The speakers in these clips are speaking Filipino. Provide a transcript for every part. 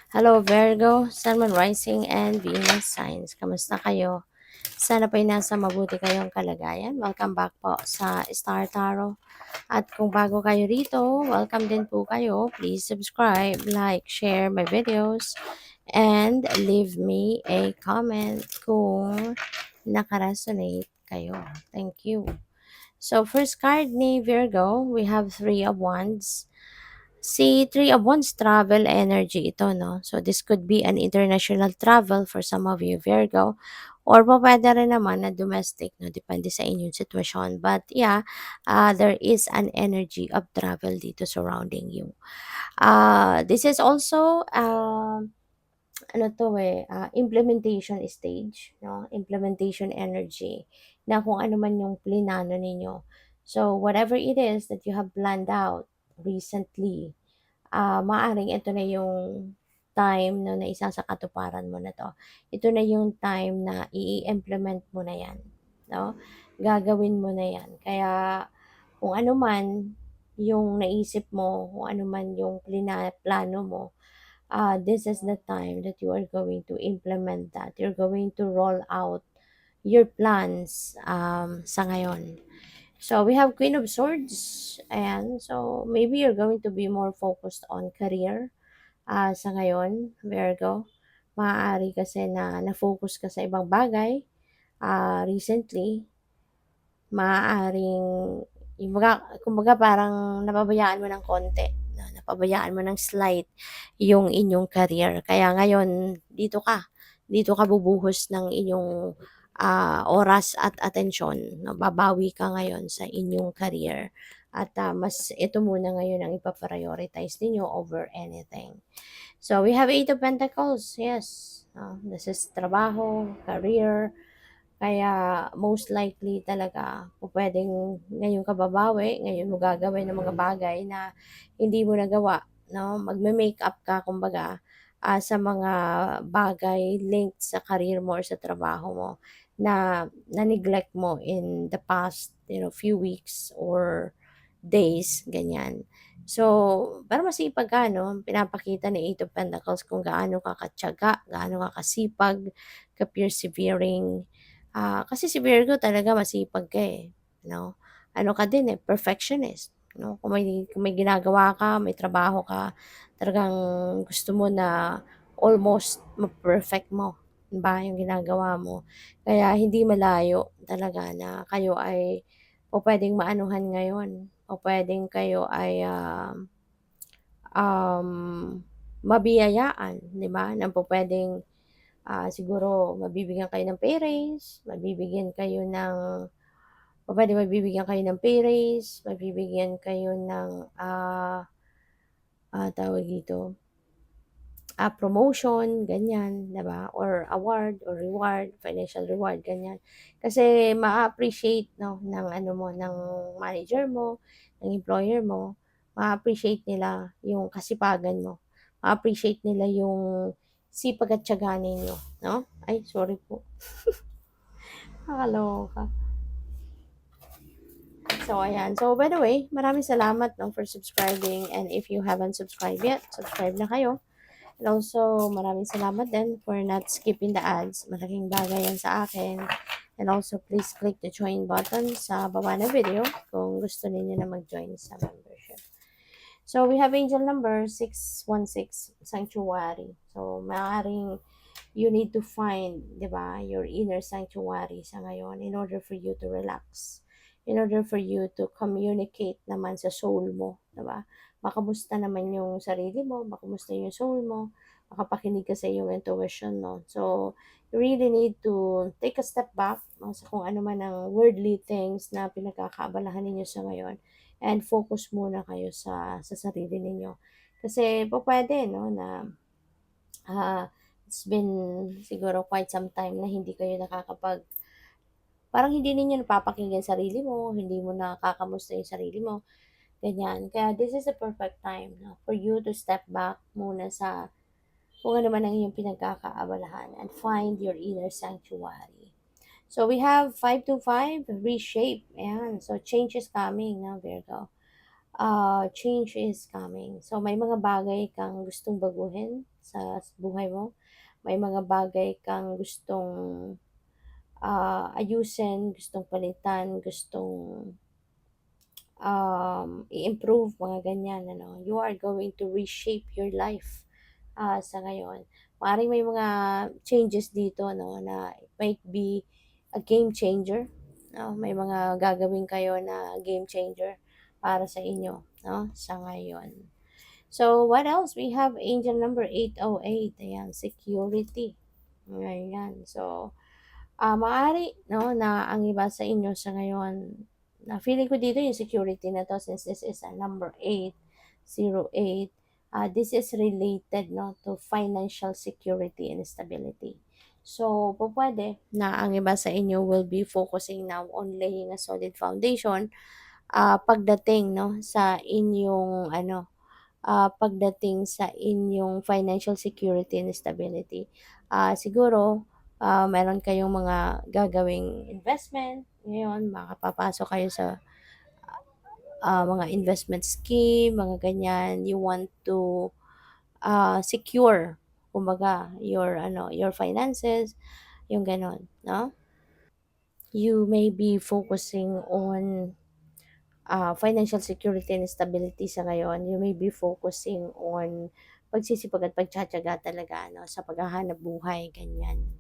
Hello Virgo, Sun, Moon, Rising, and Venus signs. Kamusta kayo? Sana po'y nasa mabuti kayong kalagayan. Welcome back po sa Star Tarot. At kung bago kayo rito, welcome din po kayo. Please subscribe, like, share my videos, and leave me a comment kung nakaresonate kayo. Thank you. So, first card ni Virgo, we have Three of Wands. Si Three of Wands, travel energy ito, no? So, this could be an international travel for some of you, Virgo. Or pwede rin naman na domestic, no? Depende sa inyong sitwasyon. But yeah, there is an energy of travel dito surrounding you. This is also, ano to implementation stage, no? Implementation energy na kung ano man yung plinano ninyo. So, whatever it is that you have planned out recently, maaaring ito na yung time no, na isa sa katuparan mo na 'to. Ito na yung time na i-implement mo na 'yan, 'no? Gagawin mo na 'yan. Kaya kung ano man yung naisip mo, kung ano man yung plano mo, this is the time that you are going to implement that. You're going to roll out your plans sa ngayon. So we have Queen of Swords, and so maybe you're going to be more focused on career sa ngayon, Virgo. Maaari kasi na na-focus ka sa ibang bagay recently. Maaaring, kumbaga parang napabayaan mo ng konti, napabayaan mo ng slight yung inyong career. Kaya ngayon, dito ka bubuhos ng inyong oras at atensyon. No? Babawi ka ngayon sa inyong career. At mas ito muna ngayon ang ipaprioritize ninyo over anything. So, we have Eight of Pentacles. Yes. This is trabaho, career, kaya most likely talaga pupuwedeng ngayon ka babawi, ngayon mo gagawin ang mga bagay na hindi mo nagawa, 'no? Magme-makeup ka kumbaga, sa mga bagay linked sa career mo or sa trabaho mo na na-neglect mo in the past, few weeks or days, ganyan. So, pero masipag ka 'no, pinapakita ni Eight of Pentacles kung gaano ka katiyaga, gaano ka kasipag, ka-persevering. Kasi si Virgo talaga masipag ka, 'no. Ano ka din, perfectionist, 'no. Kung may ginagawa ka, may trabaho ka, talagang gusto mo na almost ma-perfect mo, 'di ba, yung ginagawa mo. Kaya hindi malayo talaga na kayo ay pupuwedeng maanuhan ngayon, pupuwedeng kayo ay, mabiyayaan, 'di ba, na pupuwedeng siguro mabibigyan kayo ng pay raise, mabibigyan kayo ng pay raise, mabibigyan kayo ng, tawag dito, promotion, ganyan, 'di ba? Or award or reward, financial reward, ganyan. Kasi ma-a-appreciate 'no, ng ano mo, ng manager mo, ng employer mo, ma-a-appreciate nila yung kasipagan mo. Ma-a-appreciate nila yung sipag at tiyaga ninyo, 'no? Ay, sorry po. Nakakaloka. So, ayan. So, by the way, maraming salamat no, for subscribing. And if you haven't subscribed yet, subscribe na kayo. And also, maraming salamat din for not skipping the ads. Malaking bagay yan sa akin. And also, please click the join button sa baba na video kung gusto niyo na mag-join sa membership. So, we have angel number 616, Sanctuary. So, maaaring you need to find, di ba, your inner sanctuary sa ngayon in order for you to relax. In order for you to communicate naman sa soul mo, di ba? Makamusta naman yung sarili mo, makamusta yung soul mo, makapakinig ka sa iyong intuition, no? So, you really need to take a step back sa kung ano man ang worldly things na pinagkakaabalahan ninyo sa ngayon and focus muna kayo sa sarili ninyo. Kasi po pwede, no, na it's been siguro quite some time na hindi kayo parang hindi ninyo napapakinggan sarili mo, hindi mo nakakamusta yung sarili mo, ganyan. Kaya this is the perfect time no, for you to step back muna sa kung ano man ang iyong pinagkakaabalahan and find your inner sanctuary. So we have 525, reshape. Ayan. So change is coming na Virgo. change is coming. So, may mga bagay kang gustong baguhin sa buhay mo. May mga bagay kang gustong ayusin, gustong palitan, gustong i-improve, mga ganyan, ano. You are going to reshape your life sa ngayon. Maaaring may mga changes dito, no, na it might be a game changer. No? May mga gagawin kayo na game changer para sa inyo, no, sa ngayon. So, what else? We have angel number 808. Ayan, security. Ayan. So, maaari, no, na ang iba sa inyo sa ngayon, na feeling ko dito yung security na to, since this is a number 808, this is related, no, to financial security and stability. So, po pwede na ang iba sa inyo will be focusing now on laying a solid foundation pagdating, no, sa inyong ano, pagdating sa inyong financial security and stability. Siguro, meron kayong mga gagawing investment, ngayon makapapasok kayo sa mga investment scheme, mga ganyan. You want to secure, kumbaga, your finances, yung ganon, no? You may be focusing on financial security and stability sa ngayon. You may be focusing on pagsisipag at pagtsatsaga talaga, no, sa paghahanap buhay, ganyan.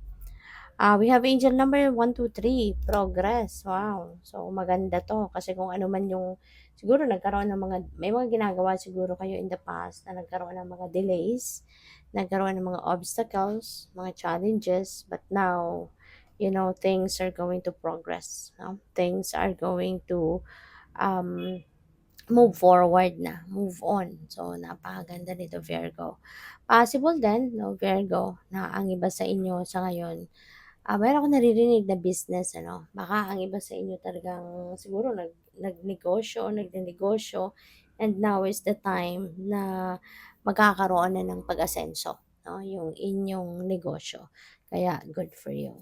We have angel number 123, progress. Wow. So, maganda to. Kasi kung ano man yung, siguro nagkaroon ng may mga ginagawa siguro kayo in the past na nagkaroon ng mga delays, nagkaroon ng mga obstacles, mga challenges, but now, things are going to progress. No? Things are going to um, move forward na, move on. So, napakaganda nito, Virgo. Possible din, no, Virgo, na ang iba sa inyo sa ngayon, meron akong naririnig na business, ano, baka ang iba sa inyo talagang siguro nagnegosyo, and now is the time na magkakaroon na ng pag-asenso, no, yung inyong negosyo. Kaya, good for you.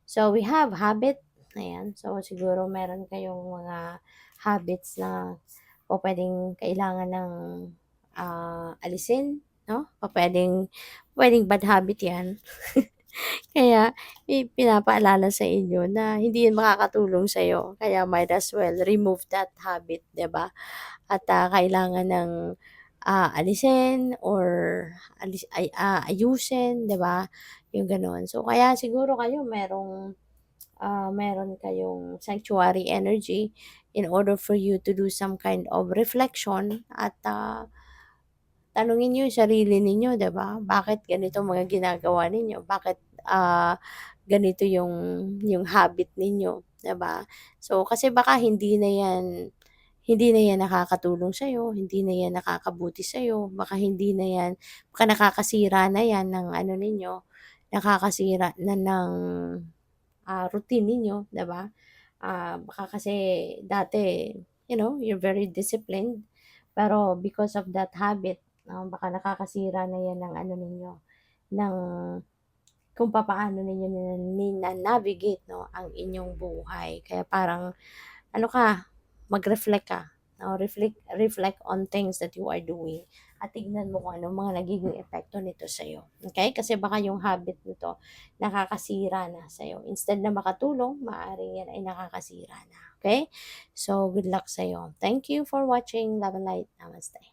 So, we have habit. Ayan. So, siguro meron kayong mga habits na puwedeng kailangan ng alisin, no? Puwedeng bad habit 'yan. Kaya pinapaalala sa inyo na hindi 'yan makakatulong sa'yo. Kaya might as well remove that habit, 'di ba? At kailangan ng alisin or ayusin, 'di ba? Yung gano'n. So, kaya siguro kayo meron kayong sanctuary energy in order for you to do some kind of reflection at tanungin niyo yung sarili ninyo, 'di ba? Bakit ganito mga ginagawa ninyo? Bakit ganito yung habit ninyo, 'di ba? So, kasi baka hindi na yan nakakatulong sa'yo, hindi na yan nakakabuti sa'yo, baka nakakasira na yan ng ano ninyo, nakakasira na ng routine ninyo, 'di ba? Baka kasi dati, you're very disciplined, pero because of that habit, baka nakakasira na 'yan ng ano ninyo, ng kung papaano ninyo navigate, 'no, ang inyong buhay. Kaya parang ano ka, mag-reflect ka, 'no, reflect on things that you are doing at tignan mo kung anong mga nagiging epekto nito sa'yo, okey? Kasi baka yung habit nito nakakasira na sa'yo. Instead na makatulong, maaaring yan ay nakakasira na, okay? So, good luck sa'yo. Thank you for watching. Love and light. Namaste.